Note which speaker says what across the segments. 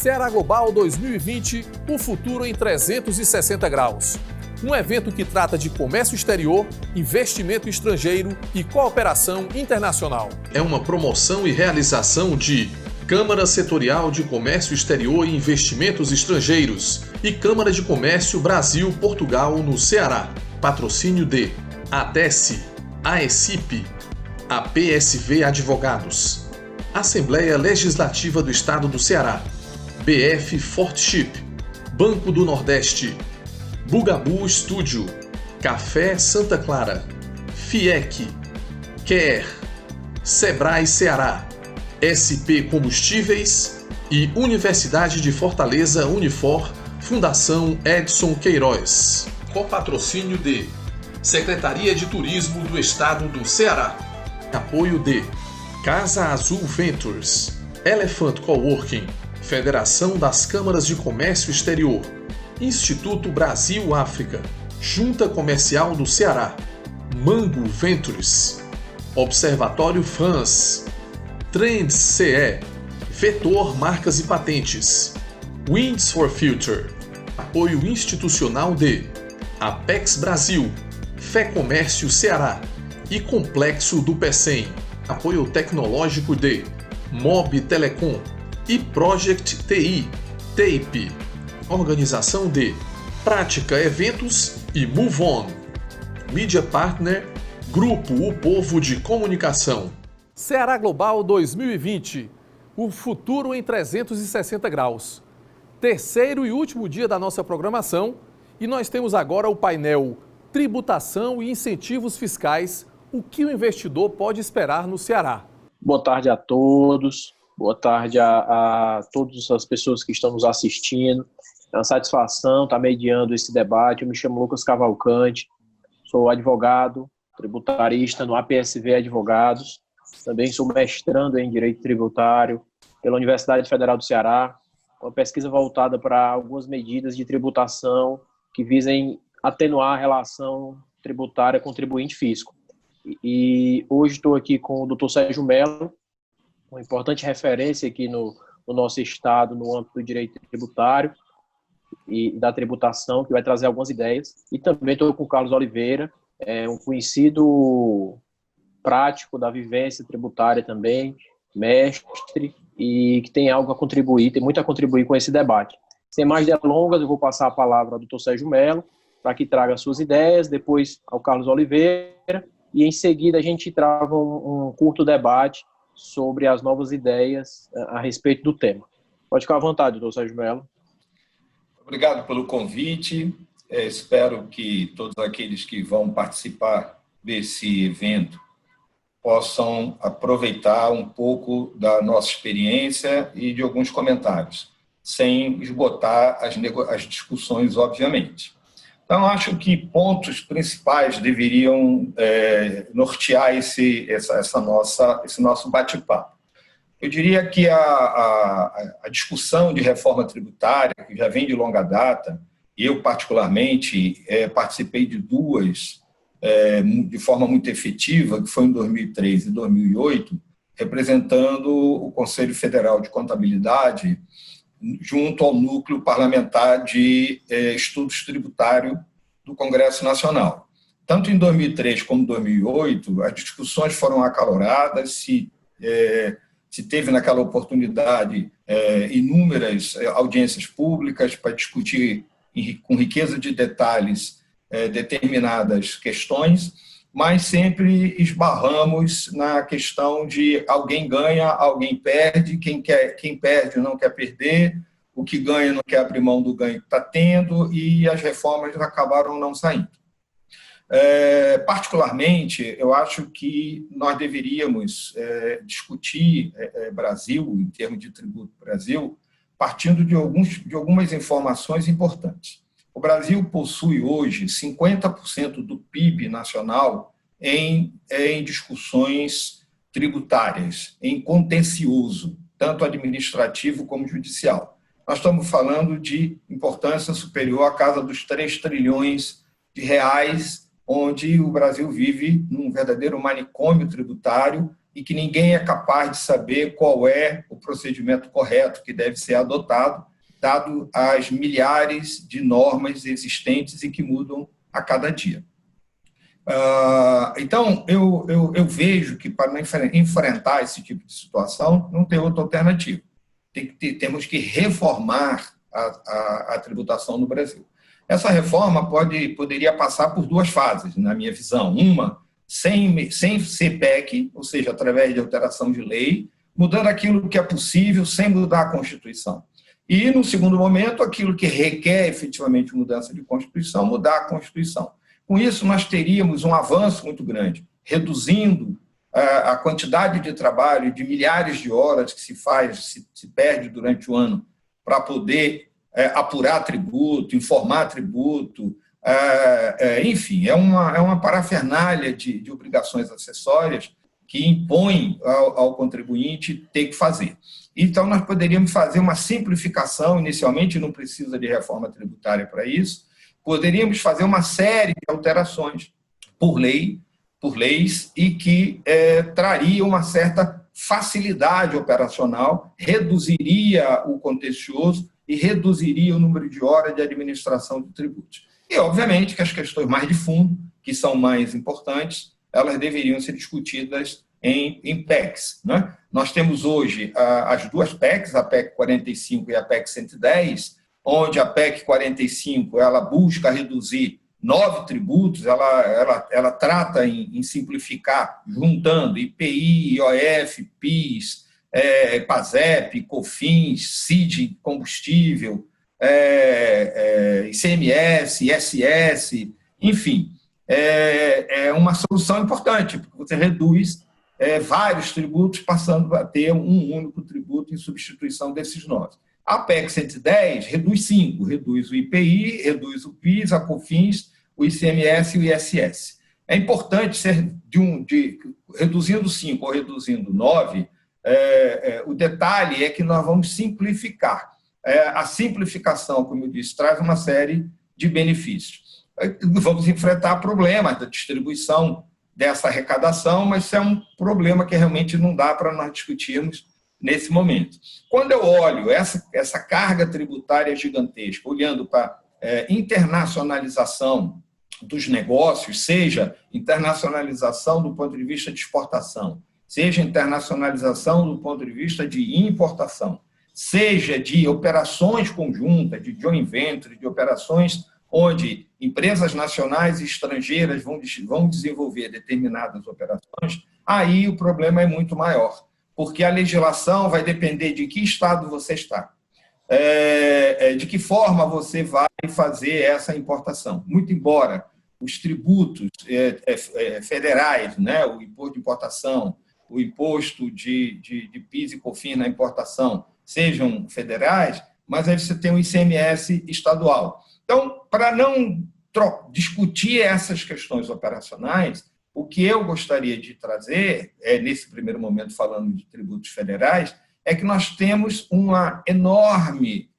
Speaker 1: Ceará Global 2020, o futuro em 360 graus. Um evento que trata de comércio exterior, investimento estrangeiro e cooperação internacional. É uma promoção e realização de Câmara Setorial de Comércio Exterior e Investimentos Estrangeiros e Câmara de Comércio Brasil-Portugal no Ceará. Patrocínio de ADESE, AECIP, APSV Advogados, Assembleia Legislativa do Estado do Ceará, BF Fortship, Banco do Nordeste, Bugabu Studio, Café Santa Clara, FIEC, Quer, Sebrae Ceará, SP Combustíveis e Universidade de Fortaleza Unifor, Fundação Edson Queiroz. Copatrocínio de Secretaria de Turismo do Estado do Ceará. Apoio de Casa Azul Ventures, Elephant Coworking, Federação das Câmaras de Comércio Exterior, Instituto Brasil-África, Junta Comercial do Ceará, Mango Ventures, Observatório France, Trends CE, Vetor Marcas e Patentes, Winds for Future, apoio institucional de Apex Brasil, Fé Comércio Ceará e Complexo do PECEM, apoio tecnológico de Mob Telecom e Project TI, TAPE, organização de Prática Eventos e Move On. Mídia Partner, Grupo O Povo de Comunicação. Ceará Global 2020, o futuro em 360 graus. Terceiro e último dia da nossa programação e nós temos agora o painel Tributação e Incentivos Fiscais, o que o investidor pode esperar no Ceará.
Speaker 2: Boa tarde a todos. Boa tarde a todas as pessoas que estão nos assistindo. É uma satisfação estar mediando esse debate. Eu me chamo Lucas Cavalcante, sou advogado, tributarista no APSV Advogados. Também sou mestrando em Direito Tributário pela Universidade Federal do Ceará, uma pesquisa voltada para algumas medidas de tributação que visem atenuar a relação tributária contribuinte-fisco. E hoje estou aqui com o Dr. Sérgio Mello, uma importante referência aqui no nosso estado no âmbito do direito tributário e da tributação, que vai trazer algumas ideias. E também estou com o Carlos Oliveira, um conhecido prático da vivência tributária também, mestre, e que tem algo a contribuir, tem muito a contribuir com esse debate. Sem mais delongas, eu vou passar a palavra ao Dr. Sérgio Mello, para que traga suas ideias, depois ao Carlos Oliveira, e em seguida a gente trava um curto debate sobre as novas ideias a respeito do tema. Pode ficar à vontade, doutor Sérgio Mello.
Speaker 3: Obrigado pelo convite. Espero que todos aqueles que vão participar desse evento possam aproveitar um pouco da nossa experiência e de alguns comentários, sem esgotar as discussões, obviamente. Então, acho que pontos principais deveriam nortear esse nosso bate-papo. Eu diria que a discussão de reforma tributária, que já vem de longa data, eu, particularmente, participei de duas de forma muito efetiva, que foi em 2003 e 2008, representando o Conselho Federal de Contabilidade, junto ao Núcleo Parlamentar de Estudos Tributários do Congresso Nacional. Tanto em 2003 como em 2008, as discussões foram acaloradas, se teve naquela oportunidade inúmeras audiências públicas para discutir com riqueza de detalhes determinadas questões, mas sempre esbarramos na questão de alguém ganha, alguém perde, quem perde não quer perder, o que ganha não quer abrir mão do ganho que está tendo, e as reformas acabaram não saindo. Particularmente, eu acho que nós deveríamos discutir Brasil, em termos de tributo Brasil, partindo de algumas informações importantes. O Brasil possui hoje 50% do PIB nacional em discussões tributárias, em contencioso, tanto administrativo como judicial. Nós estamos falando de importância superior à casa dos 3 trilhões de reais, onde o Brasil vive num verdadeiro manicômio tributário e que ninguém é capaz de saber qual é o procedimento correto que deve ser adotado, dado as milhares de normas existentes e que mudam a cada dia. Então, eu vejo que para enfrentar esse tipo de situação não tem outra alternativa. Temos que reformar a tributação no Brasil. Essa reforma poderia passar por duas fases, na minha visão. Uma, sem ser PEC, ou seja, através de alteração de lei, mudando aquilo que é possível sem mudar a Constituição. E, no segundo momento, aquilo que requer efetivamente mudança de Constituição, mudar a Constituição. Com isso, nós teríamos um avanço muito grande, reduzindo a quantidade de trabalho de milhares de horas que se perde durante o ano para poder apurar tributo, informar tributo, enfim, é uma parafernália de obrigações acessórias que impõe ao contribuinte ter que fazer. Então, nós poderíamos fazer uma simplificação, inicialmente não precisa de reforma tributária para isso, poderíamos fazer uma série de alterações por leis, e que traria uma certa facilidade operacional, reduziria o contencioso e reduziria o número de horas de administração de tributos. E, obviamente, que as questões mais de fundo, que são mais importantes, elas deveriam ser discutidas em PECs. Né? Nós temos hoje as duas PECs, a PEC 45 e a PEC 110, onde a PEC 45 ela busca reduzir 9 tributos, ela trata em simplificar, juntando IPI, IOF, PIS, PASEP, COFINS, CID, combustível, ICMS, ISS, enfim. É uma solução importante, porque você reduz vários tributos, passando a ter um único tributo em substituição desses 9. A PEC 110 reduz 5, reduz o IPI, reduz o PIS, a COFINS, o ICMS e o ISS. É importante ser reduzindo 5 ou reduzindo 9, o detalhe é que nós vamos simplificar. A simplificação, como eu disse, traz uma série de benefícios. Vamos enfrentar problemas da distribuição dessa arrecadação, mas isso é um problema que realmente não dá para nós discutirmos nesse momento. Quando eu olho essa carga tributária gigantesca, olhando para internacionalização dos negócios, seja internacionalização do ponto de vista de exportação, seja internacionalização do ponto de vista de importação, seja de operações conjuntas, de joint venture, de operações onde empresas nacionais e estrangeiras vão desenvolver determinadas operações, aí o problema é muito maior, porque a legislação vai depender de que estado você está, de que forma você vai fazer essa importação. Muito embora os tributos federais, né, o imposto de importação, o imposto de PIS e COFINS na importação sejam federais, mas aí você tem o ICMS estadual. Então, para não discutir essas questões operacionais, o que eu gostaria de trazer, nesse primeiro momento falando de tributos federais, é que nós temos uma enorme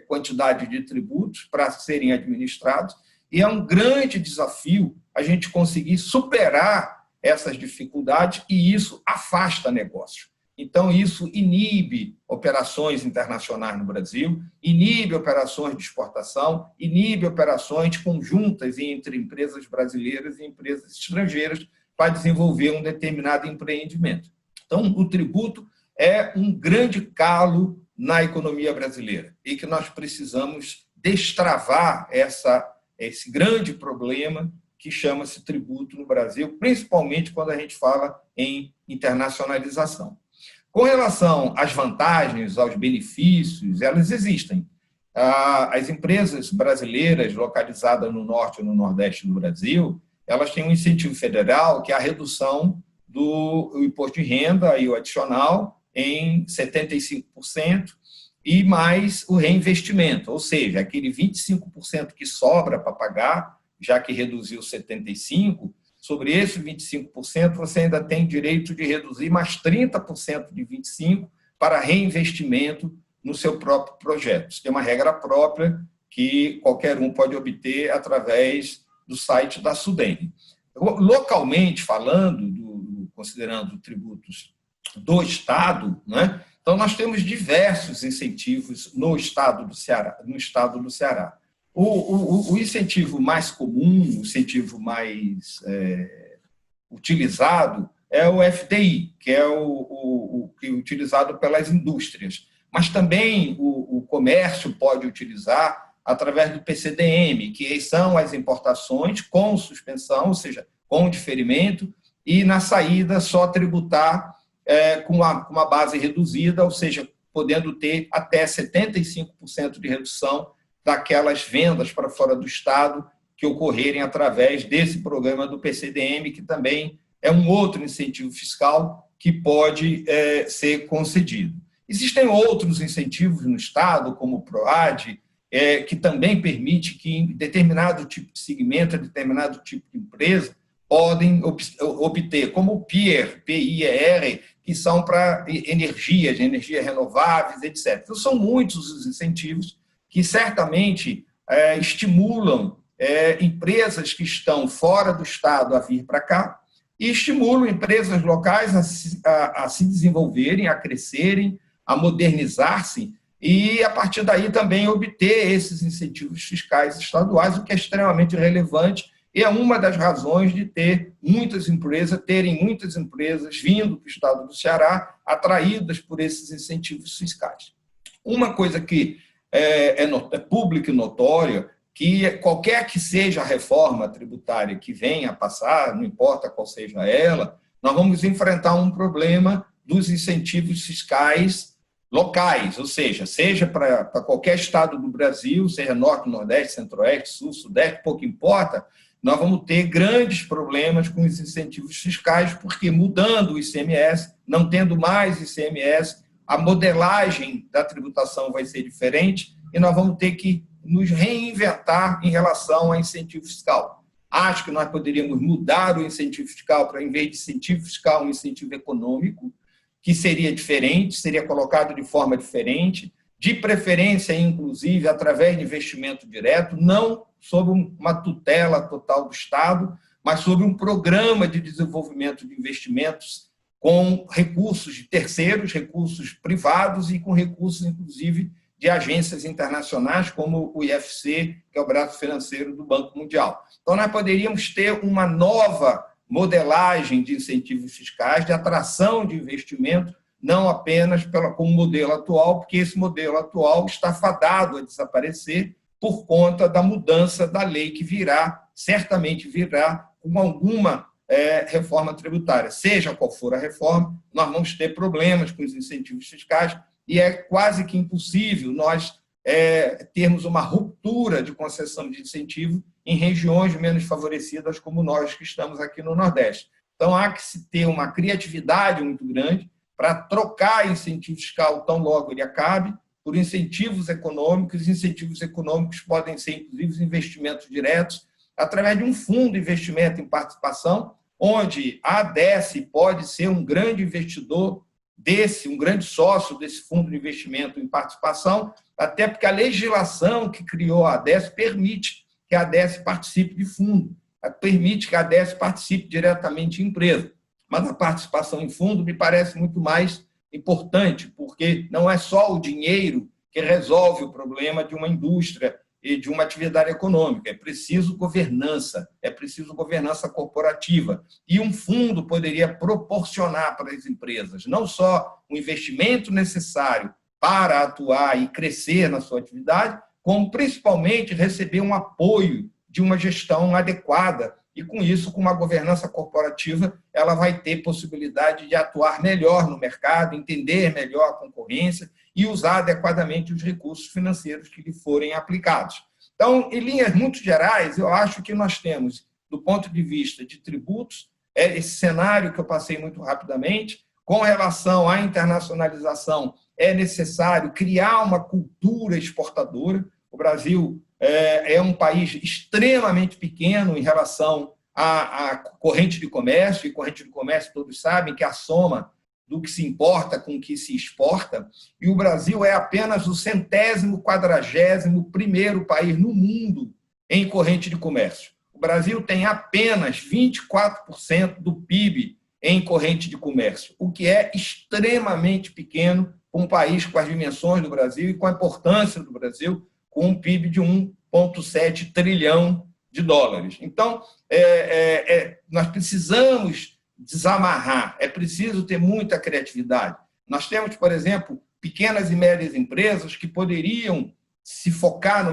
Speaker 3: quantidade de tributos para serem administrados e é um grande desafio a gente conseguir superar essas dificuldades e isso afasta negócio. Então, isso inibe operações internacionais no Brasil, inibe operações de exportação, inibe operações conjuntas entre empresas brasileiras e empresas estrangeiras para desenvolver um determinado empreendimento. Então, o tributo é um grande calo na economia brasileira e que nós precisamos destravar esse grande problema que chama-se tributo no Brasil, principalmente quando a gente fala em internacionalização. Com relação às vantagens, aos benefícios, elas existem. As empresas brasileiras localizadas no norte ou no nordeste do Brasil, elas têm um incentivo federal, que é a redução do imposto de renda e o adicional em 75% e mais o reinvestimento, ou seja, aquele 25% que sobra para pagar, já que reduziu 75%, sobre esse 25%, você ainda tem direito de reduzir mais 30% de 25% para reinvestimento no seu próprio projeto. Isso tem uma regra própria que qualquer um pode obter através do site da SUDENE. Localmente falando, considerando tributos do Estado, né? Então, nós temos diversos incentivos no Estado do Ceará. O incentivo mais comum, o incentivo mais utilizado é o FDI, que é o utilizado pelas indústrias. Mas também o comércio pode utilizar através do PCDM, que são as importações com suspensão, ou seja, com diferimento, e na saída só tributar com uma base reduzida, ou seja, podendo ter até 75% de redução daquelas vendas para fora do Estado que ocorrerem através desse programa do PCDM, que também é um outro incentivo fiscal que pode ser concedido. Existem outros incentivos no Estado, como o PROAD, que também permite que em determinado tipo de segmento, determinado tipo de empresa, podem obter, como o PIR, que são para energias renováveis, etc. Então, são muitos os incentivos que certamente estimulam empresas que estão fora do Estado a vir para cá e estimulam empresas locais a se desenvolverem, a crescerem, a modernizar-se e, a partir daí, também obter esses incentivos fiscais estaduais, o que é extremamente relevante e é uma das razões de terem muitas empresas vindo para o Estado do Ceará, atraídas por esses incentivos fiscais. Uma coisa que é pública e notória, que qualquer que seja a reforma tributária que venha a passar, não importa qual seja ela, nós vamos enfrentar um problema dos incentivos fiscais locais, ou seja para qualquer estado do Brasil, seja Norte, Nordeste, Centro-Oeste, Sul, Sudeste, pouco importa, nós vamos ter grandes problemas com os incentivos fiscais, porque mudando o ICMS, não tendo mais ICMS, a modelagem da tributação vai ser diferente e nós vamos ter que nos reinventar em relação ao incentivo fiscal. Acho que nós poderíamos mudar o incentivo fiscal para, em vez de incentivo fiscal, um incentivo econômico, que seria diferente, seria colocado de forma diferente, de preferência, inclusive, através de investimento direto, não sob uma tutela total do Estado, mas sob um programa de desenvolvimento de investimentos com recursos de terceiros, recursos privados e com recursos, inclusive, de agências internacionais, como o IFC, que é o braço financeiro do Banco Mundial. Então, nós poderíamos ter uma nova modelagem de incentivos fiscais, de atração de investimento, não apenas como o modelo atual, porque esse modelo atual está fadado a desaparecer por conta da mudança da lei que certamente virá com alguma reforma tributária. Seja qual for a reforma, nós vamos ter problemas com os incentivos fiscais e é quase que impossível nós termos uma ruptura de concessão de incentivo em regiões menos favorecidas como nós que estamos aqui no Nordeste. Então, há que se ter uma criatividade muito grande para trocar incentivo fiscal tão logo ele acabe por incentivos econômicos. Os incentivos econômicos podem ser, inclusive, investimentos diretos, através de um fundo de investimento em participação, onde a ADESE pode ser um grande investidor um grande sócio desse fundo de investimento em participação, até porque a legislação que criou a ADESE permite que a ADESE participe de fundo, permite que a ADESE participe diretamente em empresa. Mas a participação em fundo me parece muito mais importante, porque não é só o dinheiro que resolve o problema de uma indústria e de uma atividade econômica. É preciso governança corporativa. E um fundo poderia proporcionar para as empresas não só o investimento necessário para atuar e crescer na sua atividade, como principalmente receber um apoio de uma gestão adequada. E com isso, com uma governança corporativa, ela vai ter possibilidade de atuar melhor no mercado, entender melhor a concorrência e usar adequadamente os recursos financeiros que lhe forem aplicados. Então, em linhas muito gerais, eu acho que nós temos, do ponto de vista de tributos, esse cenário que eu passei muito rapidamente. Com relação à internacionalização, é necessário criar uma cultura exportadora. O Brasil é um país extremamente pequeno em relação à corrente de comércio, e corrente de comércio todos sabem que é a soma do que se importa com o que se exporta, e o Brasil é apenas o 141º país no mundo em corrente de comércio. O Brasil tem apenas 24% do PIB em corrente de comércio, o que é extremamente pequeno para um país com as dimensões do Brasil e com a importância do Brasil, com um PIB de 1,7 trilhão de dólares. Então, nós precisamos desamarrar, é preciso ter muita criatividade. Nós temos, por exemplo, pequenas e médias empresas que poderiam se focar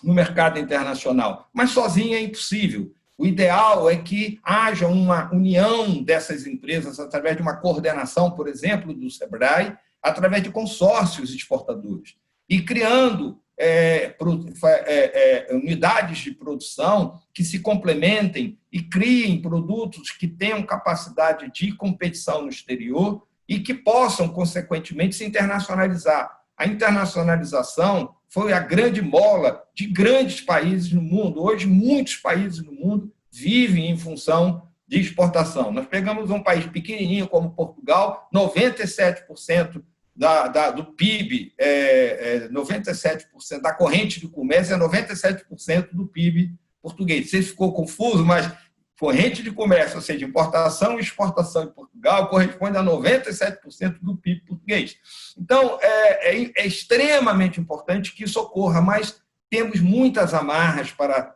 Speaker 3: no mercado internacional, mas sozinha é impossível. O ideal é que haja uma união dessas empresas através de uma coordenação, por exemplo, do SEBRAE, através de consórcios exportadores, e criando unidades de produção que se complementem e criem produtos que tenham capacidade de competição no exterior e que possam, consequentemente, se internacionalizar. A internacionalização foi a grande mola de grandes países no mundo. Hoje, muitos países no mundo vivem em função de exportação. Nós pegamos um país pequenininho como Portugal, 97% do PIB, 97% da corrente de comércio é 97% do PIB português. Você ficou confuso, mas corrente de comércio, ou seja, importação e exportação em Portugal, corresponde a 97% do PIB português. Então, é extremamente importante que isso ocorra, mas temos muitas amarras para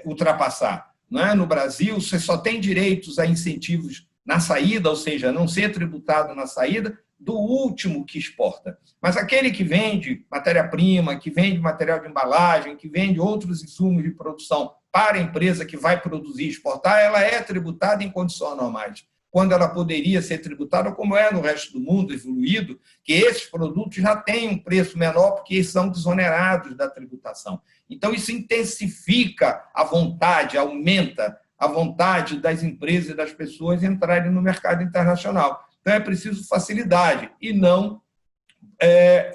Speaker 3: ultrapassar. Não é? No Brasil, você só tem direitos a incentivos na saída, ou seja, não ser tributado na saída, do último que exporta. Mas aquele que vende matéria-prima, que vende material de embalagem, que vende outros insumos de produção para a empresa que vai produzir e exportar, ela é tributada em condições normais, quando ela poderia ser tributada, como é no resto do mundo evoluído, que esses produtos já têm um preço menor porque são desonerados da tributação. Então, isso intensifica a vontade, aumenta a vontade das empresas e das pessoas entrarem no mercado internacional. Então, é preciso facilidade e não,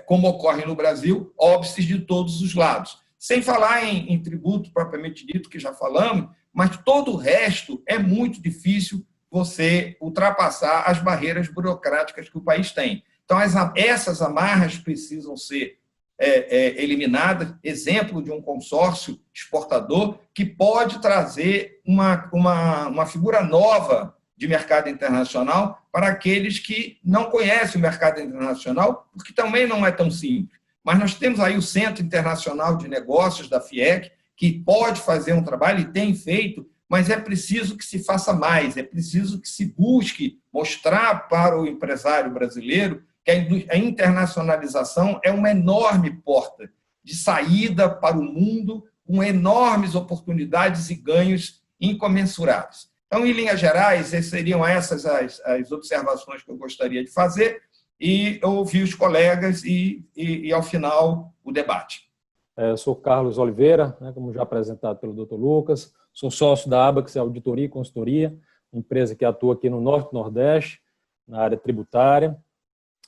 Speaker 3: como ocorre no Brasil, óbices de todos os lados. Sem falar em tributo propriamente dito, que já falamos, mas todo o resto é muito difícil você ultrapassar as barreiras burocráticas que o país tem. Então, essas amarras precisam ser eliminadas. Exemplo de um consórcio exportador que pode trazer uma figura nova de mercado internacional para aqueles que não conhecem o mercado internacional, porque também não é tão simples. Mas nós temos aí o Centro Internacional de Negócios da FIEC, que pode fazer um trabalho e tem feito, mas é preciso que se faça mais, é preciso que se busque mostrar para o empresário brasileiro que a internacionalização é uma enorme porta de saída para o mundo, com enormes oportunidades e ganhos incomensuráveis. Então, em linhas gerais, seriam essas as observações que eu gostaria de fazer e ouvir os colegas e ao final, o debate.
Speaker 4: Eu sou Carlos Oliveira, como já apresentado pelo Dr. Lucas, sou sócio da Abax Auditoria e Consultoria, empresa que atua aqui no Norte e Nordeste, na área tributária.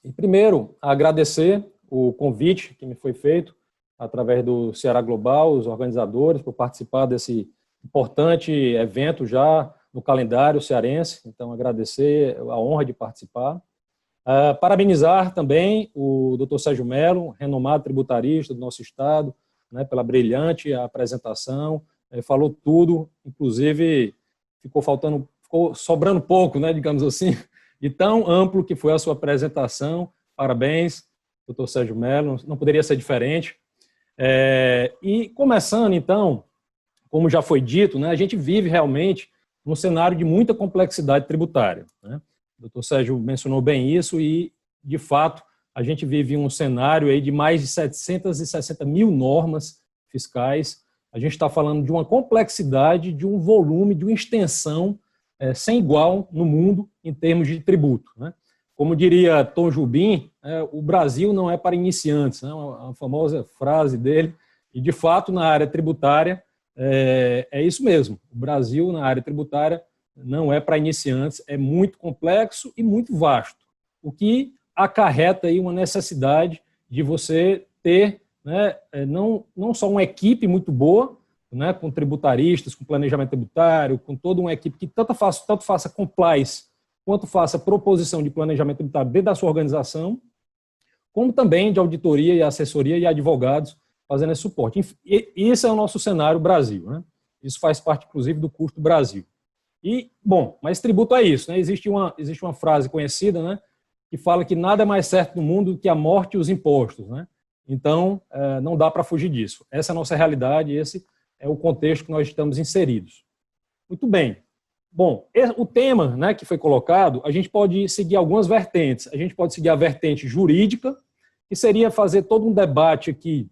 Speaker 4: E, primeiro, agradecer o convite que me foi feito através do Ceará Global, os organizadores, por participar desse importante evento já no calendário cearense. Então, agradecer a honra de participar. Parabenizar também o Dr. Sérgio Mello, renomado tributarista do nosso estado, pela brilhante apresentação. Falou tudo, inclusive ficou sobrando pouco, digamos assim, de tão amplo que foi a sua apresentação. Parabéns, Dr. Sérgio Mello, não poderia ser diferente. E começando, então, como já foi dito, a gente vive realmente num cenário de muita complexidade tributária. O Dr. Sérgio mencionou bem isso e, de fato, a gente vive um cenário aí de mais de 760 mil normas fiscais. A gente está falando de uma complexidade, de um volume, de uma extensão sem igual no mundo em termos de tributo. Como diria Tom Jobim, o Brasil não é para iniciantes, uma famosa frase dele, e, de fato, na área tributária, é isso mesmo. O Brasil, na área tributária, não é para iniciantes, é muito complexo e muito vasto, o que acarreta aí uma necessidade de você ter não só uma equipe muito boa, com tributaristas, com planejamento tributário, com toda uma equipe que tanto faça compliance, quanto faça proposição de planejamento tributário dentro da sua organização, como também de auditoria e assessoria e advogados fazendo esse suporte. E esse é o nosso cenário Brasil. Isso faz parte, inclusive, do custo Brasil. E, bom, mas tributo é isso, né? Existe uma frase conhecida, né, que fala que nada é mais certo no mundo do que a morte e os impostos, né? Então, não dá para fugir disso. Essa é a nossa realidade, esse é o contexto que nós estamos inseridos. Muito bem. Bom, o tema, né, que foi colocado, a gente pode seguir algumas vertentes. A gente pode seguir a vertente jurídica, que seria fazer todo um debate aqui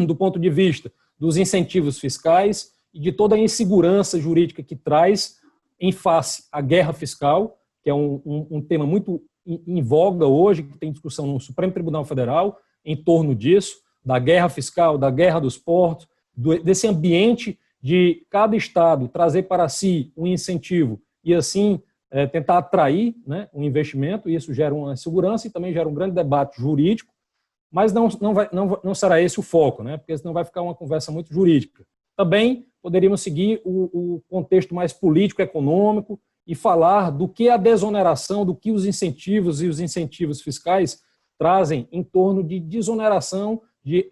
Speaker 4: do ponto de vista dos incentivos fiscais e de toda a insegurança jurídica que traz em face à guerra fiscal, que é um tema muito em voga hoje, que tem discussão no Supremo Tribunal Federal em torno disso, da guerra fiscal, da guerra dos portos, desse ambiente de cada estado trazer para si um incentivo e assim tentar atrair, né, um investimento, e isso gera uma segurança e também gera um grande debate jurídico, mas não será esse o foco, né, porque senão vai ficar uma conversa muito jurídica. Também poderíamos seguir o contexto mais político-econômico e falar do que a desoneração, do que os incentivos e os incentivos fiscais trazem em torno de desoneração, de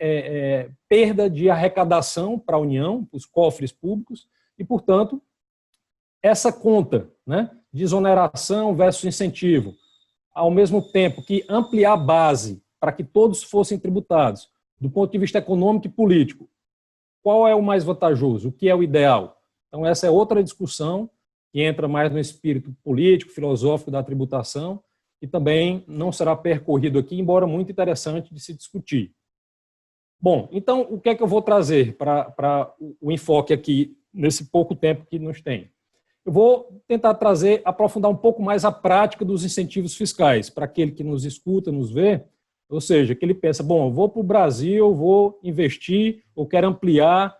Speaker 4: perda de arrecadação para a União, para os cofres públicos, e, portanto, essa conta, né, desoneração versus incentivo, ao mesmo tempo que ampliar a base para que todos fossem tributados, do ponto de vista econômico e político, qual é o mais vantajoso, o que é o ideal? Então, essa é outra discussão que entra mais no espírito político, filosófico da tributação, e também não será percorrido aqui, embora muito interessante de se discutir. Bom, então, o que é que eu vou trazer para o enfoque aqui, nesse pouco tempo que nos tem? Eu vou tentar aprofundar um pouco mais a prática dos incentivos fiscais, para aquele que nos escuta, nos vê, ou seja, que ele pensa, bom, eu vou para o Brasil, vou investir, ou quero ampliar,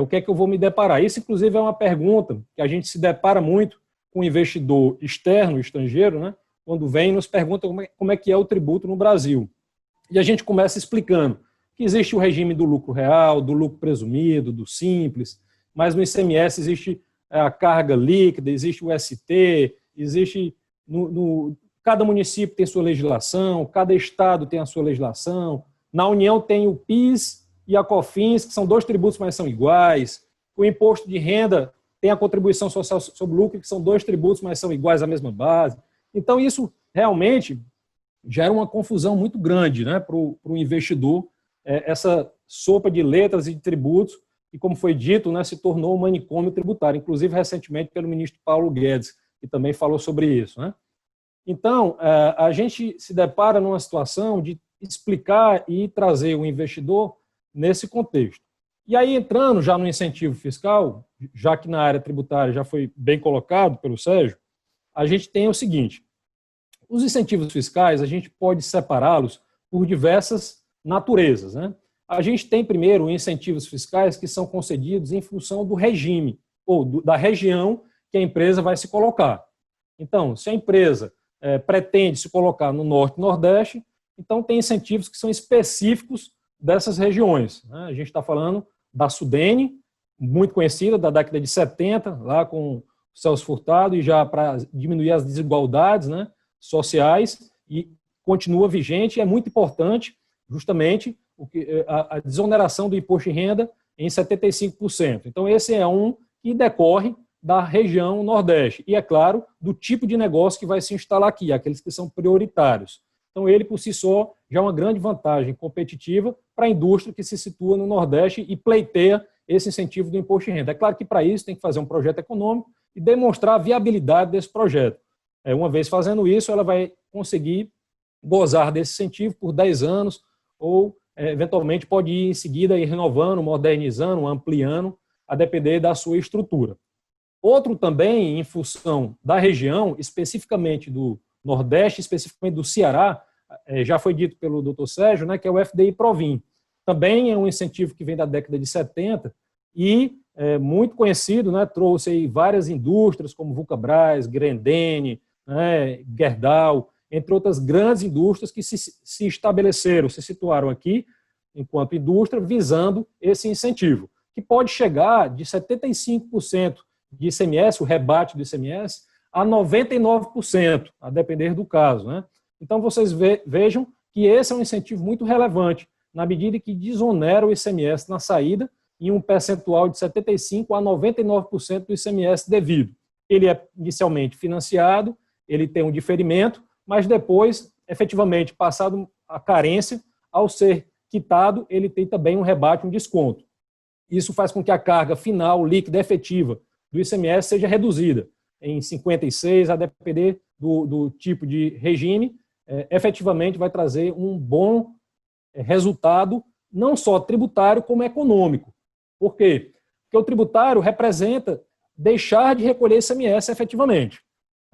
Speaker 4: o que é que eu vou me deparar? Isso, inclusive, é uma pergunta que a gente se depara muito com o investidor externo, estrangeiro, né? Quando vem e nos pergunta como é que é o tributo no Brasil. E a gente começa explicando que existe o regime do lucro real, do lucro presumido, do simples, mas no ICMS existe a carga líquida, existe o ST, existe cada município tem sua legislação, cada estado tem a sua legislação, na União tem o PIS e a COFINS, que são dois tributos, mas são iguais, o imposto de renda tem a contribuição social sobre lucro, que são dois tributos, mas são iguais à mesma base. Então, isso realmente gera uma confusão muito grande, né, para o investidor, essa sopa de letras e de tributos, e como foi dito, né, se tornou um manicômio tributário, inclusive recentemente pelo ministro Paulo Guedes, que também falou sobre isso, né? Então, a gente se depara numa situação de explicar e trazer o investidor nesse contexto. E aí, entrando já no incentivo fiscal, já que na área tributária já foi bem colocado pelo Sérgio, a gente tem o seguinte: os incentivos fiscais, a gente pode separá-los por diversas naturezas, né? A gente tem, primeiro, incentivos fiscais que são concedidos em função do regime, ou da região que a empresa vai se colocar. Então, se a empresa pretende se colocar no Norte e Nordeste, então tem incentivos que são específicos dessas regiões, né? A gente está falando da Sudene, muito conhecida, da década de 70, lá com o Celso Furtado, e já para diminuir as desigualdades, né, sociais, e continua vigente, e é muito importante, justamente, a desoneração do imposto de renda em 75%. Então, esse é um que decorre da região Nordeste, e, é claro, do tipo de negócio que vai se instalar aqui, aqueles que são prioritários. Então, ele, por si só, já é uma grande vantagem competitiva para a indústria que se situa no Nordeste e pleiteia esse incentivo do imposto de renda. É claro que, para isso, tem que fazer um projeto econômico e demonstrar a viabilidade desse projeto. Uma vez fazendo isso, ela vai conseguir gozar desse incentivo por 10 anos ou, eventualmente, pode ir em seguida ir renovando, modernizando, ampliando, a depender da sua estrutura. Outro também, em função da região, especificamente do Nordeste, especificamente do Ceará, já foi dito pelo Dr. Sérgio, né, que é o FDI Provin. Também é um incentivo que vem da década de 70 e muito conhecido, né, trouxe aí várias indústrias como Vulcabras, Grendene, né, Gerdau, entre outras grandes indústrias que se estabeleceram, se situaram aqui enquanto indústria, visando esse incentivo, que pode chegar de 75% de ICMS, o rebate do ICMS, a 99%, a depender do caso, né? Então, vocês vejam que esse é um incentivo muito relevante, na medida que desonera o ICMS na saída em um percentual de 75% a 99% do ICMS devido. ele é inicialmente financiado, ele tem um diferimento, mas depois, efetivamente, passado a carência, ao ser quitado, ele tem também um rebate, um desconto. Isso faz com que a carga final, líquida, efetiva do ICMS seja reduzida em 56%, a depender do tipo de regime, efetivamente vai trazer um bom resultado, não só tributário, como econômico. Por quê? Porque o tributário representa deixar de recolher ICMS efetivamente.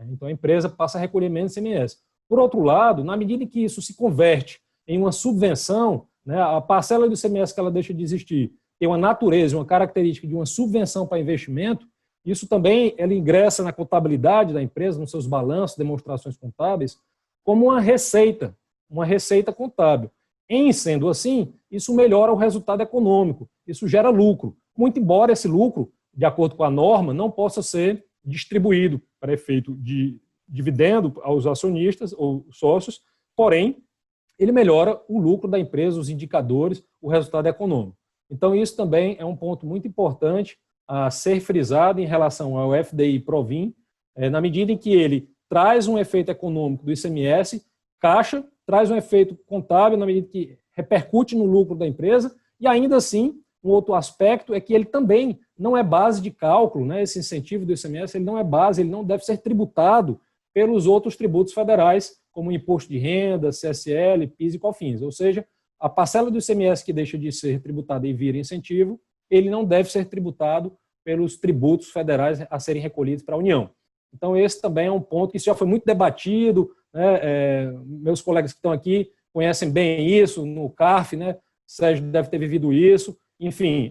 Speaker 4: Então, a empresa passa a recolher menos ICMS. Por outro lado, na medida em que isso se converte em uma subvenção, né, a parcela do ICMS que ela deixa de existir tem uma natureza, uma característica de uma subvenção para investimento, isso também ela ingressa na contabilidade da empresa, nos seus balanços, demonstrações contábeis, como uma receita contábil. Em sendo assim, isso melhora o resultado econômico, isso gera lucro, muito embora esse lucro, de acordo com a norma, não possa ser distribuído para efeito de dividendo aos acionistas ou sócios, porém, ele melhora o lucro da empresa, os indicadores, o resultado econômico. Então, isso também é um ponto muito importante a ser frisado em relação ao FDI-Provim, na medida em que ele traz um efeito econômico do ICMS, caixa, traz um efeito contábil na medida que repercute no lucro da empresa, e ainda assim, um outro aspecto é que ele também não é base de cálculo, né? Esse incentivo do ICMS ele não é base, ele não deve ser tributado pelos outros tributos federais, como Imposto de Renda, CSL, PIS e COFINS. Ou seja, a parcela do ICMS que deixa de ser tributada e vira incentivo, ele não deve ser tributado pelos tributos federais a serem recolhidos para a União. Então, esse também é um ponto que já foi muito debatido, né? Meus colegas que estão aqui conhecem bem isso, no CARF, né? Sérgio deve ter vivido isso, enfim,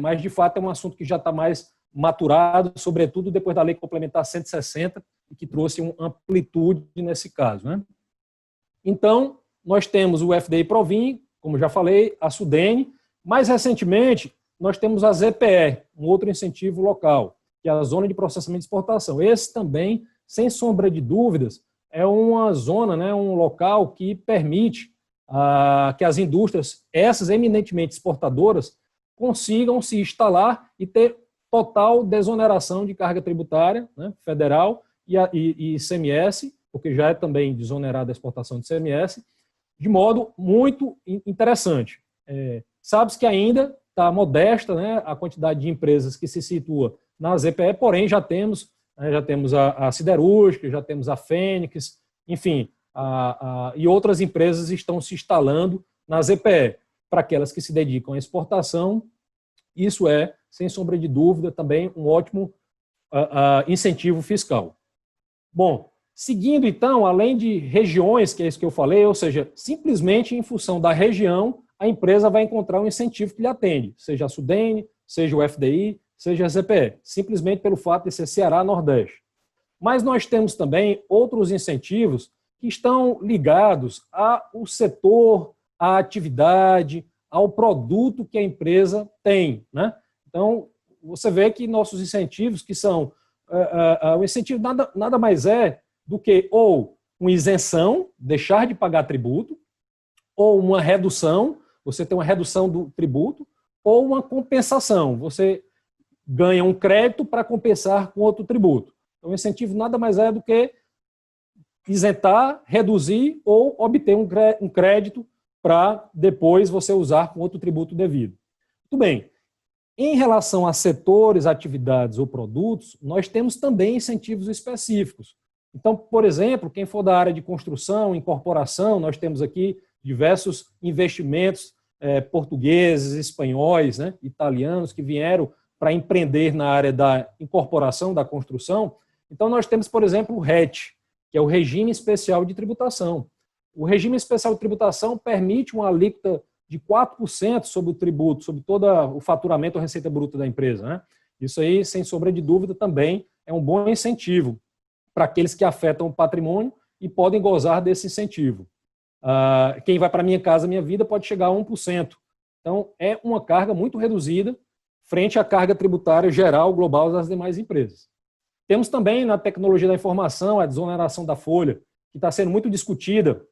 Speaker 4: mas de fato é um assunto que já está mais maturado, sobretudo depois da Lei Complementar 160, que trouxe uma amplitude nesse caso, né? Então, nós temos o FDI-Provim, como já falei, a SUDENE, mais recentemente, nós temos a ZPE, um outro incentivo local, que é a Zona de Processamento de Exportação. Esse também, sem sombra de dúvidas, é uma zona, né, um local que permite que as indústrias, essas eminentemente exportadoras, consigam se instalar e ter total desoneração de carga tributária, né, federal e ICMS, porque já é também desonerada a exportação de ICMS, de modo muito interessante. Sabe-se que ainda está modesta, né, a quantidade de empresas que se situa na ZPE, porém já temos a Siderúrgica, já temos a Fênix, enfim, e outras empresas estão se instalando na ZPE. Para aquelas que se dedicam à exportação, isso é, sem sombra de dúvida, também um ótimo incentivo fiscal. Bom, seguindo então, além de regiões, que é isso que eu falei, ou seja, simplesmente em função da região, a empresa vai encontrar um incentivo que lhe atende, seja a SUDENE, seja o FDI, seja a ZPE, simplesmente pelo fato de ser Ceará-Nordeste. Mas nós temos também outros incentivos que estão ligados ao setor, à atividade, ao produto que a empresa tem, né? Então, você vê que nossos incentivos, que são o incentivo nada mais é do que ou uma isenção, deixar de pagar tributo, ou uma redução, você tem uma redução do tributo, ou uma compensação, você ganha um crédito para compensar com outro tributo. Então, o incentivo nada mais é do que isentar, reduzir ou obter um crédito para depois você usar com outro tributo devido. Muito bem. Em relação a setores, atividades ou produtos, nós temos também incentivos específicos. Então, por exemplo, quem for da área de construção, incorporação, nós temos aqui diversos investimentos portugueses, espanhóis, né, italianos, que vieram para empreender na área da incorporação, da construção. Então, nós temos, por exemplo, o RET, que é o Regime Especial de Tributação. O Regime Especial de Tributação permite uma alíquota de 4% sobre o tributo, sobre todo o faturamento ou receita bruta da empresa, né? Isso aí, sem sombra de dúvida, também é um bom incentivo para aqueles que afetam o patrimônio e podem gozar desse incentivo. Quem vai para Minha Casa Minha Vida pode chegar a 1%. Então, é uma carga muito reduzida frente à carga tributária geral global das demais empresas. Temos também na tecnologia da informação a desoneração da folha, que está sendo muito discutida,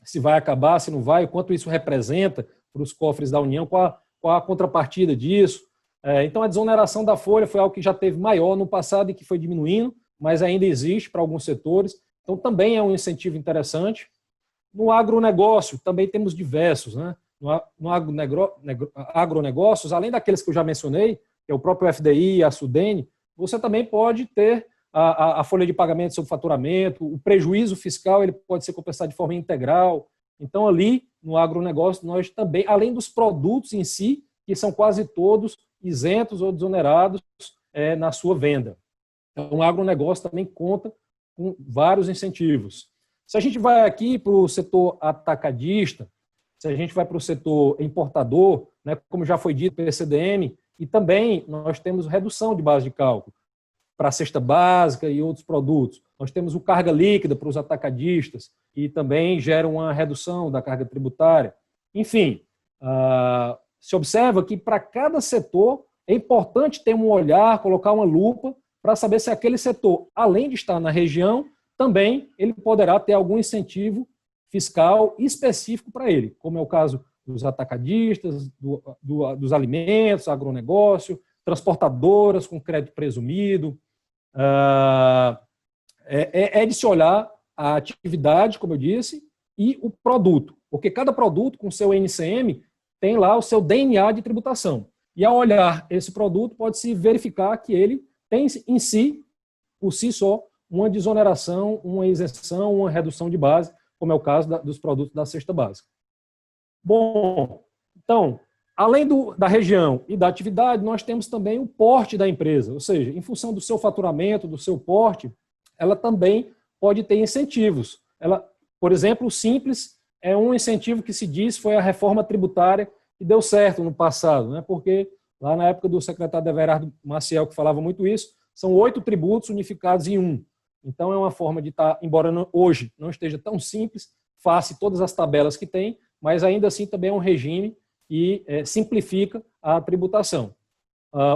Speaker 4: se vai acabar, se não vai, o quanto isso representa para os cofres da União, qual a contrapartida disso. Então, a desoneração da folha foi algo que já teve maior no passado e que foi diminuindo, mas ainda existe para alguns setores. Então, também é um incentivo interessante. No agronegócio, também temos diversos. Né? No agronegócios, além daqueles que eu já mencionei, que é o próprio FDI, a Sudene, você também pode ter a folha de pagamento sobre faturamento, o prejuízo fiscal ele pode ser compensado de forma integral. Então, ali no agronegócio, nós também, além dos produtos em si, que são quase todos isentos ou desonerados na sua venda. Então, o agronegócio também conta com vários incentivos. Se a gente vai aqui para o setor atacadista, se a gente vai para o setor importador, né, como já foi dito, PCDM, e também nós temos redução de base de cálculo para a cesta básica e outros produtos. Nós temos o carga líquida para os atacadistas, e também gera uma redução da carga tributária. Enfim, se observa que para cada setor é importante ter um olhar, colocar uma lupa para saber se aquele setor, além de estar na região, também ele poderá ter algum incentivo fiscal específico para ele, como é o caso dos atacadistas, dos alimentos, agronegócio, transportadoras com crédito presumido. É de se olhar a atividade, como eu disse, e o produto, porque cada produto com seu NCM tem lá o seu DNA de tributação. E ao olhar esse produto, pode-se verificar que ele tem em si, por si só, uma desoneração, uma isenção, uma redução de base, como é o caso dos produtos da cesta básica. Bom, então, além da região e da atividade, nós temos também o porte da empresa, ou seja, em função do seu faturamento, do seu porte, ela também pode ter incentivos. Por exemplo, o Simples é um incentivo que se diz foi a reforma tributária que deu certo no passado, né? Porque lá na época do secretário Everardo Maciel, que falava muito isso, são 8 tributos unificados em um. Então, é uma forma de estar, embora hoje não esteja tão simples, face todas as tabelas que tem, mas ainda assim também é um regime e simplifica a tributação.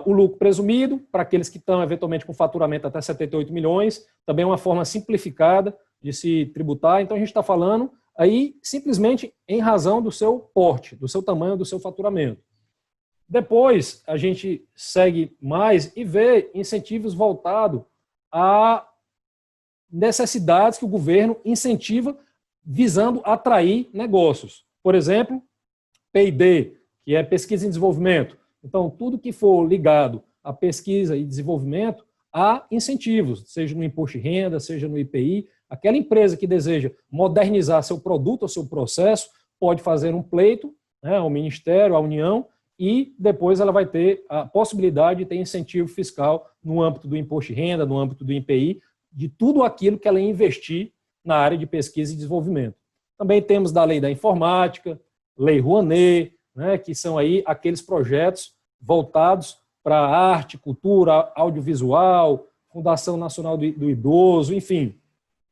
Speaker 4: O lucro presumido, para aqueles que estão eventualmente com faturamento até 78 milhões, também é uma forma simplificada de se tributar. Então, a gente está falando aí simplesmente em razão do seu porte, do seu tamanho, do seu faturamento. Depois, a gente segue mais e vê incentivos voltados a necessidades que o governo incentiva visando atrair negócios. Por exemplo, P&D, que é pesquisa e desenvolvimento. Então, tudo que for ligado à pesquisa e desenvolvimento, há incentivos, seja no imposto de renda, seja no IPI. Aquela empresa que deseja modernizar seu produto ou seu processo pode fazer um pleito, né, ao Ministério, à União, e depois ela vai ter a possibilidade de ter incentivo fiscal no âmbito do imposto de renda, no âmbito do IPI, de tudo aquilo que ela investir na área de pesquisa e desenvolvimento. Também temos da Lei da Informática, Lei Rouanet, né, que são aí aqueles projetos voltados para arte, cultura, audiovisual, Fundação Nacional do Idoso, enfim.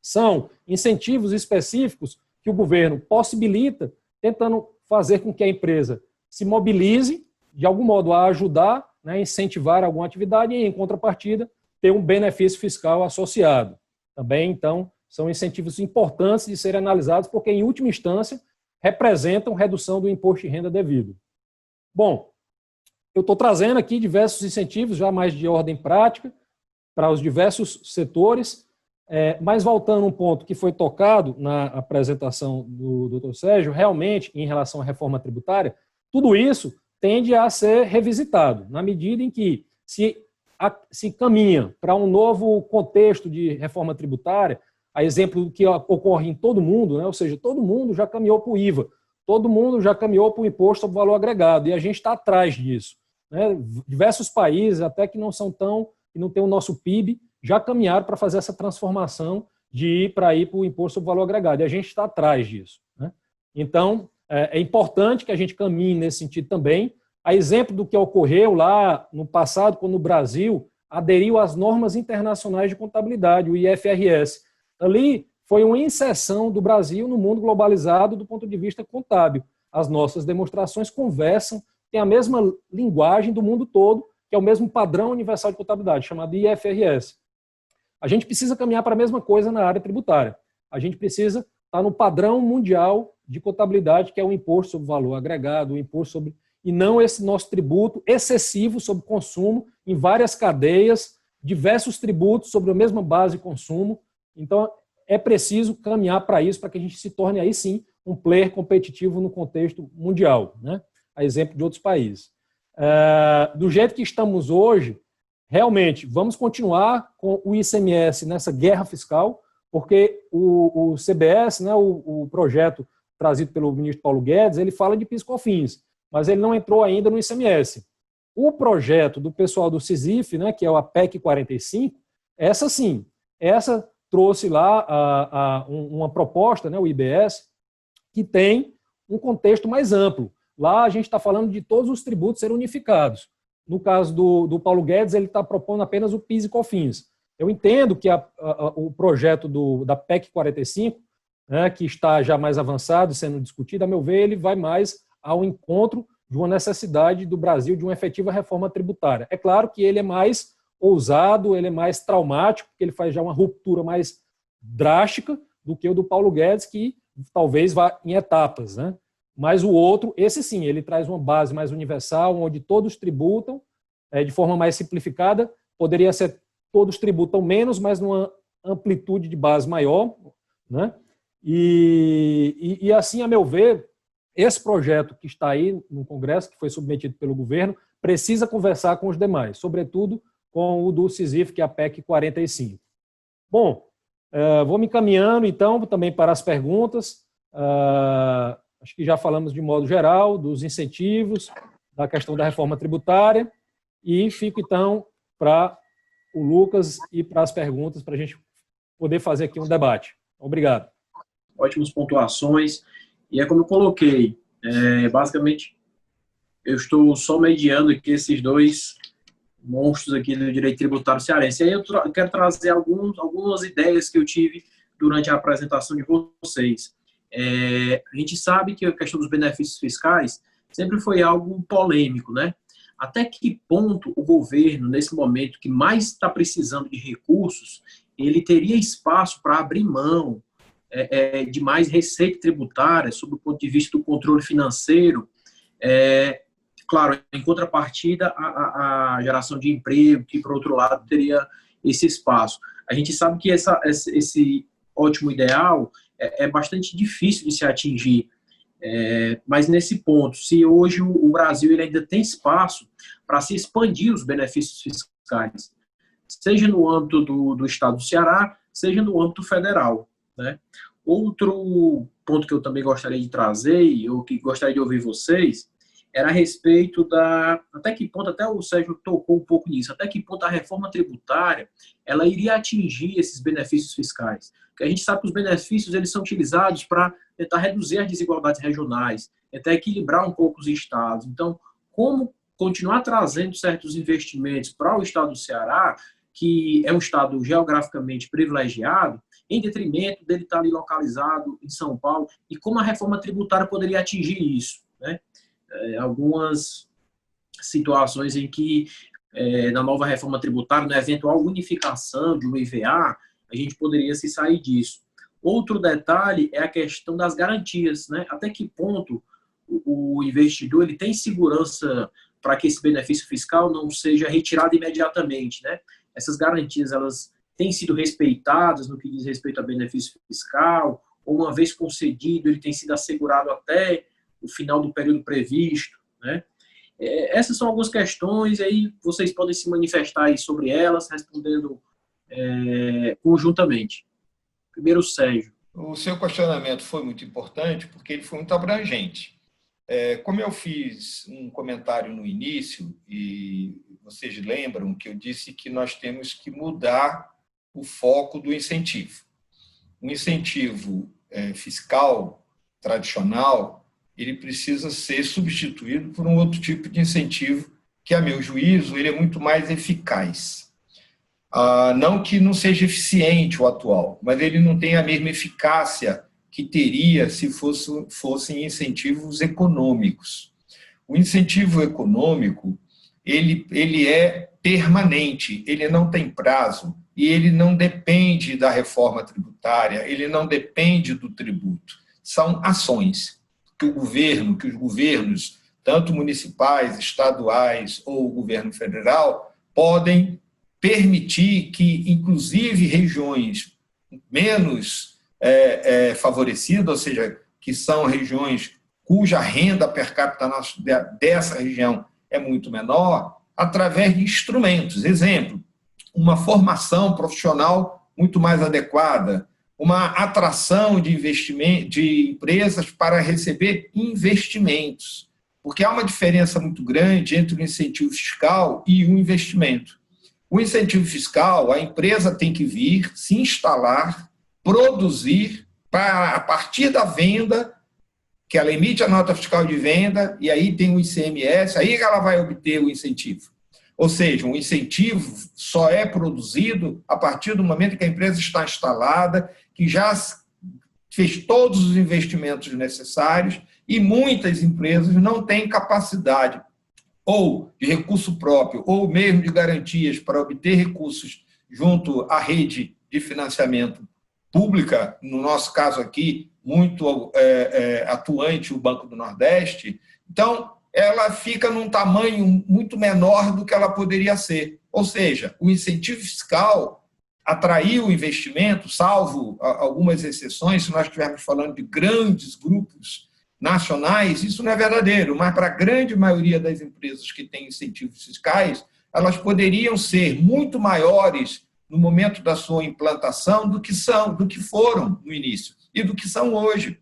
Speaker 4: São incentivos específicos que o governo possibilita, tentando fazer com que a empresa se mobilize, de algum modo, a ajudar, né, incentivar alguma atividade e, em contrapartida, ter um benefício fiscal associado. Também, então, são incentivos importantes de serem analisados, porque, em última instância, representam redução do imposto de renda devido. Bom, eu estou trazendo aqui diversos incentivos, já mais de ordem prática, para os diversos setores, mas voltando a um ponto que foi tocado na apresentação do Dr. Sérgio, realmente, em relação à reforma tributária, tudo isso tende a ser revisitado, na medida em que se caminha para um novo contexto de reforma tributária, a exemplo do que ocorre em todo mundo, né? Ou seja, todo mundo já caminhou para o IVA, todo mundo já caminhou para o imposto sobre valor agregado, e a gente está atrás disso. Né? Diversos países, até que não têm o nosso PIB, já caminharam para fazer essa transformação de ir para o imposto sobre valor agregado, e a gente está atrás disso. Né? Então, é importante que a gente caminhe nesse sentido também. A exemplo do que ocorreu lá no passado, quando o Brasil aderiu às normas internacionais de contabilidade, o IFRS. Ali foi uma inserção do Brasil no mundo globalizado do ponto de vista contábil. As nossas demonstrações conversam, têm a mesma linguagem do mundo todo, que é o mesmo padrão universal de contabilidade, chamado IFRS. A gente precisa caminhar para a mesma coisa na área tributária. A gente precisa estar no padrão mundial de contabilidade, que é o imposto sobre valor agregado, o imposto sobre e não esse nosso tributo excessivo sobre consumo em várias cadeias, diversos tributos sobre a mesma base de consumo. Então, é preciso caminhar para isso, para que a gente se torne aí sim um player competitivo no contexto mundial, né? A exemplo de outros países. Do jeito que estamos hoje, realmente, vamos continuar com o ICMS nessa guerra fiscal, porque o CBS, né, o projeto trazido pelo ministro Paulo Guedes, ele fala de PIS/COFINS, mas ele não entrou ainda no ICMS. O projeto do pessoal do CISIF, né, que é a PEC 45, essa sim, essa trouxe lá uma proposta, né, o IBS, que tem um contexto mais amplo. Lá a gente está falando de todos os tributos serem unificados. No caso do Paulo Guedes, ele está propondo apenas o PIS e COFINS. Eu entendo que o projeto da PEC 45, né, que está já mais avançado, sendo discutido, a meu ver, ele vai mais ao encontro de uma necessidade do Brasil de uma efetiva reforma tributária. É claro que ele é mais ousado, ele é mais traumático, porque ele faz já uma ruptura mais drástica do que o do Paulo Guedes, que talvez vá em etapas, né? Mas o outro, esse sim, ele traz uma base mais universal, onde todos tributam de forma mais simplificada. Poderia ser todos tributam menos, mas numa amplitude de base maior, né? E assim, a meu ver, esse projeto que está aí no Congresso, que foi submetido pelo governo, precisa conversar com os demais, sobretudo com o do CISIF, que é a PEC 45. Bom, vou me encaminhando, então, também para as perguntas. Acho que já falamos de modo geral dos incentivos, da questão da reforma tributária, e fico, então, para o Lucas e para as perguntas, para a gente poder fazer aqui um debate. Obrigado.
Speaker 2: Ótimas pontuações. E é como eu coloquei, basicamente, eu estou só mediando aqui esses dois monstros aqui do direito tributário cearense. E aí eu quero trazer algumas ideias que eu tive durante a apresentação de vocês. A gente sabe que a questão dos benefícios fiscais sempre foi algo polêmico, né? Até que ponto o governo, nesse momento que mais está precisando de recursos, ele teria espaço para abrir mão de mais receita tributária, sob o ponto de vista do controle financeiro, claro, em contrapartida a geração de emprego, que, por outro lado, teria esse espaço. A gente sabe que esse ótimo ideal é bastante difícil de se atingir, mas nesse ponto, se hoje o Brasil ele ainda tem espaço para se expandir os benefícios fiscais, seja no âmbito do Estado do Ceará, seja no âmbito federal, né? Outro ponto que eu também gostaria de trazer, ou que gostaria de ouvir vocês, era a respeito até que ponto, até o Sérgio tocou um pouco nisso, até que ponto a reforma tributária ela iria atingir esses benefícios fiscais. Porque a gente sabe que os benefícios eles são utilizados para tentar reduzir as desigualdades regionais, tentar equilibrar um pouco os estados. Então, como continuar trazendo certos investimentos para o estado do Ceará, que é um estado geograficamente privilegiado, em detrimento dele estar ali localizado em São Paulo, e como a reforma tributária poderia atingir isso, né? Algumas situações em que, na nova reforma tributária, na eventual unificação de um IVA, a gente poderia se sair disso. Outro detalhe é a questão das garantias, né? Até que ponto o investidor ele tem segurança para que esse benefício fiscal não seja retirado imediatamente, né? Essas garantias, elas têm sido respeitadas no que diz respeito a benefício fiscal, ou uma vez concedido, ele tem sido assegurado até o final do período previsto, né? Essas são algumas questões, aí vocês podem se manifestar aí sobre elas, respondendo conjuntamente. Primeiro, Sérgio.
Speaker 3: O seu questionamento foi muito importante, porque ele foi muito abrangente. Como eu fiz um comentário no início, e vocês lembram que eu disse que nós temos que mudar o foco do incentivo. O incentivo fiscal tradicional, ele precisa ser substituído por um outro tipo de incentivo que, a meu juízo, ele é muito mais eficaz. Não que não seja eficiente o atual, mas ele não tem a mesma eficácia que teria se fossem incentivos econômicos. O incentivo econômico, ele é permanente, ele não tem prazo, e ele não depende da reforma tributária, ele não depende do tributo. São ações que os governos tanto municipais, estaduais ou o governo federal, podem permitir que, inclusive, regiões menos favorecidas, ou seja, que são regiões cuja renda per capita dessa região é muito menor, através de instrumentos. Exemplo, uma formação profissional muito mais adequada, uma atração de investimento, de empresas para receber investimentos, porque há uma diferença muito grande entre o incentivo fiscal e o investimento. O incentivo fiscal, a empresa tem que vir, se instalar, produzir, para, a partir da venda, que ela emite a nota fiscal de venda, e aí tem o ICMS, aí ela vai obter o incentivo. Ou seja, um incentivo só é produzido a partir do momento que a empresa está instalada, que já fez todos os investimentos necessários, e muitas empresas não têm capacidade ou de recurso próprio, ou mesmo de garantias para obter recursos junto à rede de financiamento pública, no nosso caso aqui, muito atuante o Banco do Nordeste. Então, ela fica num tamanho muito menor do que ela poderia ser. Ou seja, o incentivo fiscal atraiu o investimento, salvo algumas exceções, se nós estivermos falando de grandes grupos nacionais, isso não é verdadeiro, mas para a grande maioria das empresas que têm incentivos fiscais, elas poderiam ser muito maiores no momento da sua implantação do que foram no início e do que são hoje,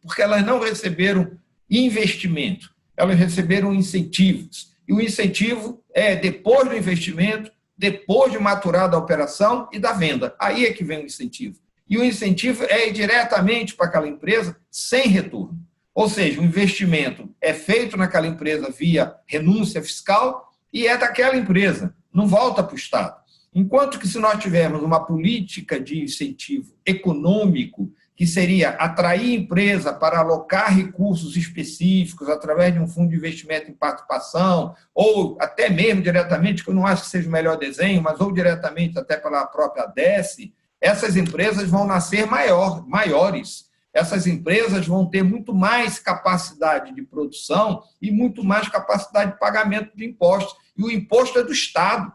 Speaker 3: porque elas não receberam investimento, elas receberam incentivos, e o incentivo é depois do investimento, depois de maturada a operação e da venda, aí é que vem o incentivo. E o incentivo é diretamente para aquela empresa sem retorno. Ou seja, o investimento é feito naquela empresa via renúncia fiscal e é daquela empresa, não volta para o Estado. Enquanto que se nós tivermos uma política de incentivo econômico, que seria atrair empresa para alocar recursos específicos através de um fundo de investimento em participação, ou até mesmo diretamente, que eu não acho que seja o melhor desenho, mas ou diretamente até pela própria DESE, essas empresas vão nascer maiores. Essas empresas vão ter muito mais capacidade de produção e muito mais capacidade de pagamento de impostos. E o imposto é do Estado.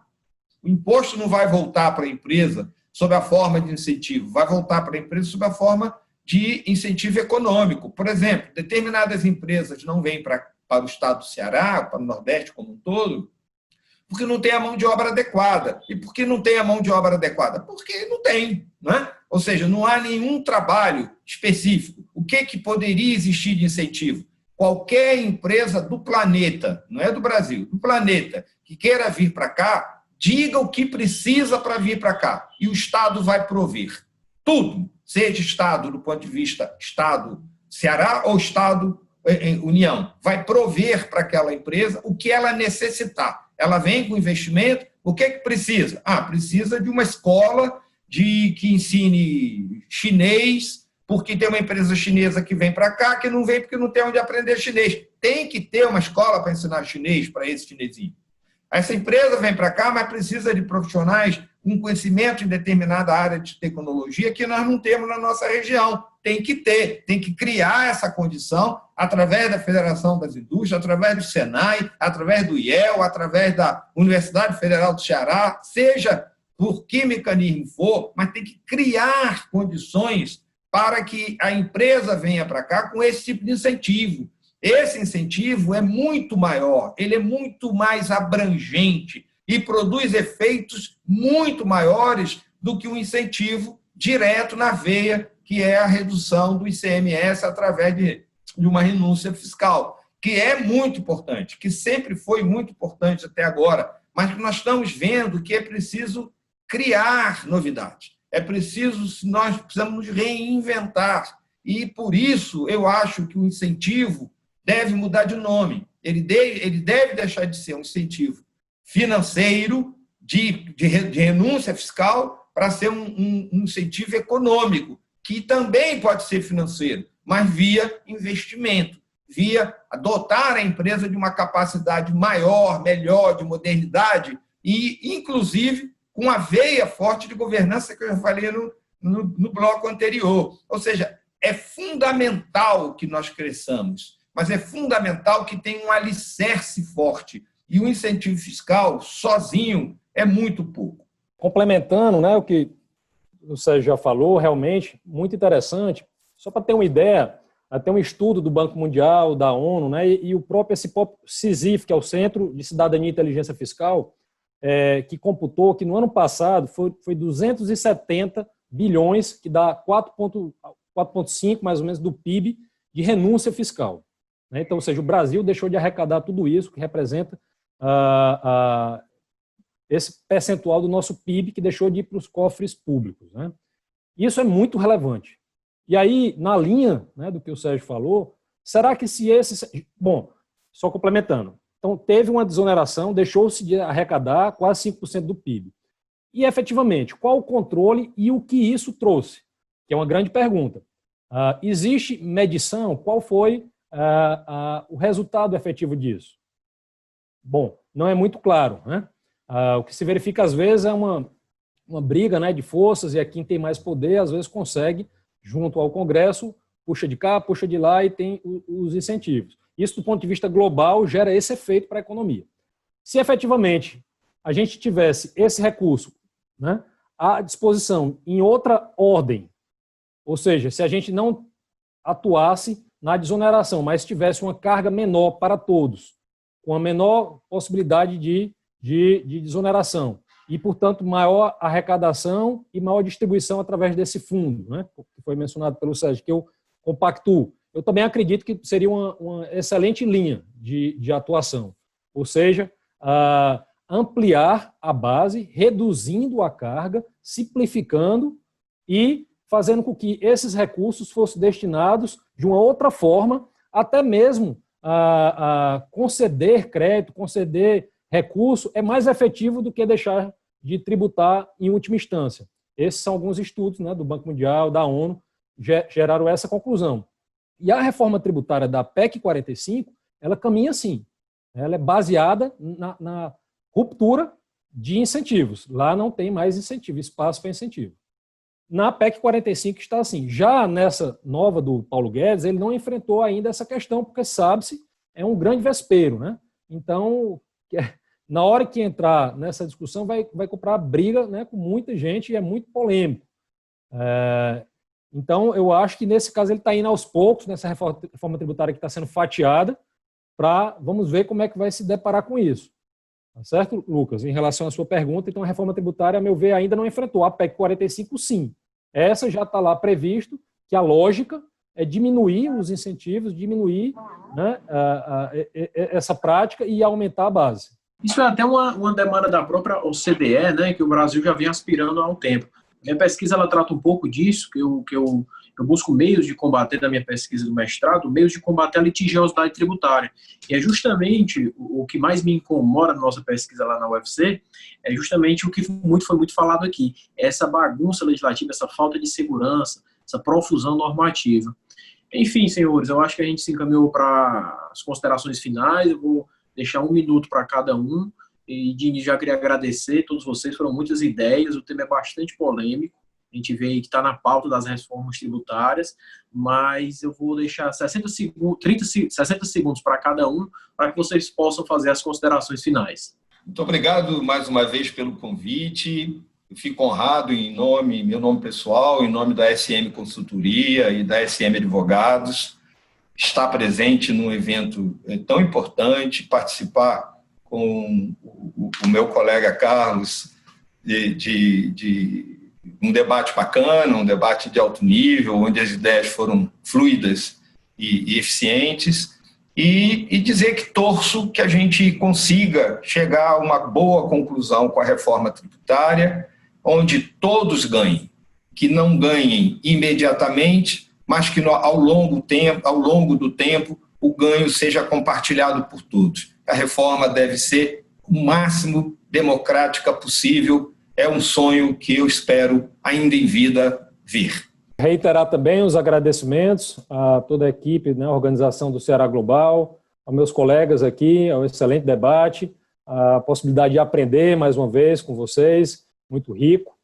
Speaker 3: O imposto não vai voltar para a empresa sob a forma de incentivo, vai voltar para a empresa sob a forma de incentivo econômico. Por exemplo, determinadas empresas não vêm para o estado do Ceará, para o Nordeste como um todo, porque não tem a mão de obra adequada. E por que não tem a mão de obra adequada? Porque não tem, não é? Ou seja, não há nenhum trabalho específico. O que poderia existir de incentivo? Qualquer empresa do planeta, não é do Brasil, do planeta, que queira vir para cá, diga o que precisa para vir para cá. E o Estado vai prover tudo, seja Estado do ponto de vista Estado Ceará ou Estado União. Vai prover para aquela empresa o que ela necessitar. Ela vem com investimento, o que precisa? Precisa de uma escola que ensine chinês, porque tem uma empresa chinesa que vem para cá, que não vem porque não tem onde aprender chinês. Tem que ter uma escola para ensinar chinês para esse chinesinho. Essa empresa vem para cá, mas precisa de profissionais com conhecimento em determinada área de tecnologia que nós não temos na nossa região. Tem que ter, tem que criar essa condição através da Federação das Indústrias, através do Senai, através do IEL, através da Universidade Federal do Ceará, seja por que mecanismo for, mas tem que criar condições para que a empresa venha para cá com esse tipo de incentivo. Esse incentivo é muito maior, ele é muito mais abrangente e produz efeitos muito maiores do que um incentivo direto na veia, que é a redução do ICMS através de uma renúncia fiscal, que é muito importante, que sempre foi muito importante até agora, mas que nós estamos vendo que é preciso criar novidades, nós precisamos nos reinventar, e por isso eu acho que o incentivo deve mudar de nome. Ele deve deixar de ser um incentivo financeiro, de renúncia fiscal, para ser um incentivo econômico, que também pode ser financeiro, mas via investimento, via dotar a empresa de uma capacidade maior, melhor, de modernidade, e, inclusive, com a veia forte de governança que eu já falei no bloco anterior. Ou seja, é fundamental que nós cresçamos, mas é fundamental que tenha um alicerce forte. E o incentivo fiscal, sozinho, é muito pouco.
Speaker 4: Complementando, né, o que o Sérgio já falou, realmente, muito interessante. Só para ter uma ideia, tem um estudo do Banco Mundial, da ONU, né, e o próprio CISIF, que é o Centro de Cidadania e Inteligência Fiscal, que computou que no ano passado foi 270 bilhões, que dá 4,5 mais ou menos do PIB de renúncia fiscal. Então, ou seja, o Brasil deixou de arrecadar tudo isso, que representa esse percentual do nosso PIB que deixou de ir para os cofres públicos. Né? Isso é muito relevante. E aí, na linha, né, do que o Sérgio falou, será que se esses... Bom, só complementando. Então, teve uma desoneração, deixou-se de arrecadar quase 5% do PIB. E, efetivamente, qual o controle e o que isso trouxe? Que é uma grande pergunta. Existe medição? Qual foi o resultado efetivo disso? Bom, não é muito claro, né? O que se verifica às vezes é uma briga, né, de forças, e quem tem mais poder às vezes consegue, junto ao Congresso, puxa de cá, puxa de lá e tem os incentivos. Isso, do ponto de vista global, gera esse efeito para a economia. Se efetivamente a gente tivesse esse recurso, né, à disposição em outra ordem, ou seja, se a gente não atuasse na desoneração, mas tivesse uma carga menor para todos, com a menor possibilidade de desoneração e, portanto, maior arrecadação e maior distribuição através desse fundo, né, que foi mencionado pelo Sérgio, que eu compactuo. Eu também acredito que seria uma excelente linha de atuação, ou seja, ampliar a base, reduzindo a carga, simplificando e fazendo com que esses recursos fossem destinados de uma outra forma, até mesmo conceder crédito, conceder recurso é mais efetivo do que deixar de tributar em última instância. Esses são alguns estudos, né, do Banco Mundial, da ONU, geraram essa conclusão. E a reforma tributária da PEC 45, ela caminha assim. Ela é baseada na ruptura de incentivos. Lá não tem mais incentivo, espaço para incentivo. Na PEC 45 está assim. Já nessa nova do Paulo Guedes, ele não enfrentou ainda essa questão, porque sabe-se, é um grande vespeiro, né? Então, na hora que entrar nessa discussão, vai comprar briga, né, com muita gente e é muito polêmico. Então, eu acho que nesse caso ele está indo aos poucos, nessa reforma tributária que está sendo fatiada, vamos ver como é que vai se deparar com isso. Tá certo, Lucas? Em relação à sua pergunta, então a reforma tributária, a meu ver, ainda não enfrentou. A PEC 45, sim. Essa já está lá previsto, que a lógica é diminuir os incentivos, diminuir, né, essa prática e aumentar a base.
Speaker 2: Isso é até uma demanda da própria OCDE, né, que o Brasil já vem aspirando há um tempo. Minha pesquisa ela trata um pouco disso, que eu busco meios de combater, da minha pesquisa do mestrado, meios de combater a litigiosidade tributária. E é justamente o que mais me incomoda na nossa pesquisa lá na UFC, é justamente o que foi muito falado aqui, essa bagunça legislativa, essa falta de segurança, essa profusão normativa. Enfim, senhores, eu acho que a gente se encaminhou para as considerações finais. Eu vou deixar 1 minuto para cada um. E de já queria agradecer a todos vocês, foram muitas ideias, o tema é bastante polêmico, a gente vê que está na pauta das reformas tributárias, mas eu vou deixar 60 segundos para cada um, para que vocês possam fazer as considerações finais.
Speaker 3: Muito obrigado mais uma vez pelo convite. Eu fico honrado meu nome pessoal, em nome da SM Consultoria e da SM Advogados, estar presente num evento tão importante, participar com o meu colega Carlos de um debate bacana, um debate de alto nível, onde as ideias foram fluidas e eficientes, e dizer que torço que a gente consiga chegar a uma boa conclusão com a reforma tributária, onde todos ganhem, que não ganhem imediatamente, mas que ao longo do tempo o ganho seja compartilhado por todos. A reforma deve ser o máximo democrática possível. É um sonho que eu espero, ainda em vida, vir.
Speaker 4: Reiterar também os agradecimentos a toda a equipe, né, a organização do Ceará Global, aos meus colegas aqui, ao excelente debate, a possibilidade de aprender mais uma vez com vocês, muito rico.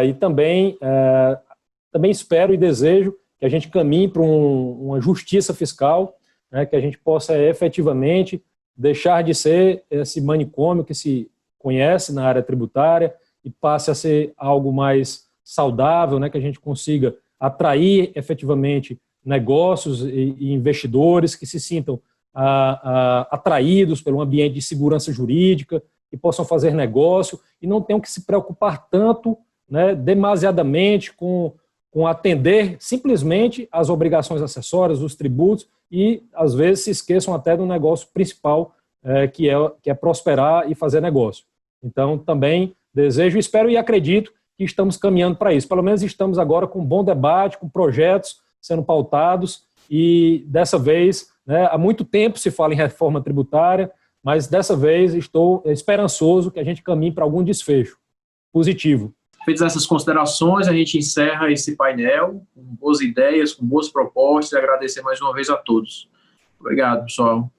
Speaker 4: E também espero e desejo que a gente caminhe para uma justiça fiscal né, que a gente possa efetivamente deixar de ser esse manicômio que se conhece na área tributária e passe a ser algo mais saudável, né, que a gente consiga atrair efetivamente negócios e investidores que se sintam atraídos pelo ambiente de segurança jurídica, que possam fazer negócio e não tenham que se preocupar tanto, né, demasiadamente com atender simplesmente as obrigações acessórias, os tributos, e às vezes se esqueçam até do negócio principal, que é prosperar e fazer negócio. Então, também desejo, espero e acredito que estamos caminhando para isso. Pelo menos estamos agora com um bom debate, com projetos sendo pautados, e dessa vez, né, há muito tempo se fala em reforma tributária, mas dessa vez estou esperançoso que a gente caminhe para algum desfecho positivo.
Speaker 2: Feitas essas considerações, a gente encerra esse painel com boas ideias, com boas propostas, e agradecer mais uma vez a todos. Obrigado, pessoal.